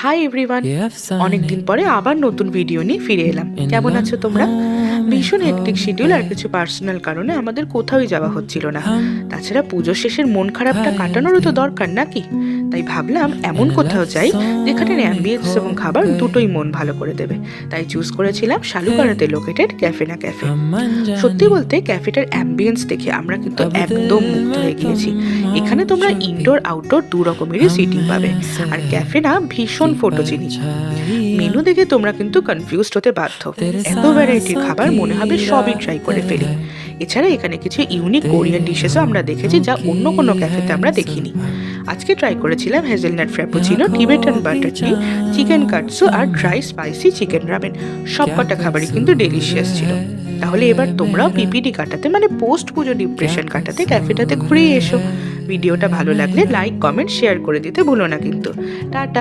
Hi everyone, অনেকদিন পরে আবার নতুন ভিডিও নিয়ে ফিরে এলাম। কেমন আছো তোমরা? ভীষণ হেক্টিক শিডিউল আর কিছু পার্সোনাল কারণে আমাদের কোথাওই যাওয়া হচ্ছিল না। তাছাড়া পুজো শেষের মন খারাপটা কাটানোরও তো দরকার নাকি? তাই ভাবলাম এমন কোথাও যাই যেখানে অ্যাম্বিয়েন্স এবং খাবার দুটোই মন ভালো করে দেবে। তাই চুজ করেছিলাম শালুকারাতে লোকেটেড ক্যাফে না ক্যাফে। সত্যি বলতে ক্যাফেটার অ্যাম্বিয়েন্স দেখে আমরা কিন্তু একদম মুগ্ধ হয়ে গিয়েছি। এখানে তোমরা ইনডোর আউটডোর দু রকমেরই সিটিং পাবে, আর ক্যাফে না ভীষণ ফটোজেনিক। মেনু দেখে তোমরা কিন্তু কনফিউজড হতে বাধ্য, এত ভ্যারাইটির খাবার মনে হবে সবই ট্রাই করে ফেলি। এছাড়া এখানে কিছু ইউনিক কোরিয়ান ডিশেসও আমরা দেখেছি যা অন্য কোনো ক্যাফেতে আমরা দেখিনি। আজকে ট্রাই করেছিলাম হেজেলনাট ফ্র্যাপুচিনো, টিবেটান বাটার টি, চিকেন কাটসু আর ড্রাই স্পাইসি চিকেন রামেন। সবকটা খাবারই কিন্তু ডেলিশিয়াস ছিল। তাহলে এবার তোমরাও পিপিডি কাটাতে মানে পোস্ট পুজো ডিপ্রেশন কাটাতে ক্যাফেটাতে ঘুরেই এসো। ভিডিওটা ভালো লাগলে লাইক, কমেন্ট, শেয়ার করে দিতে ভুলো না কিন্তু। টাটা।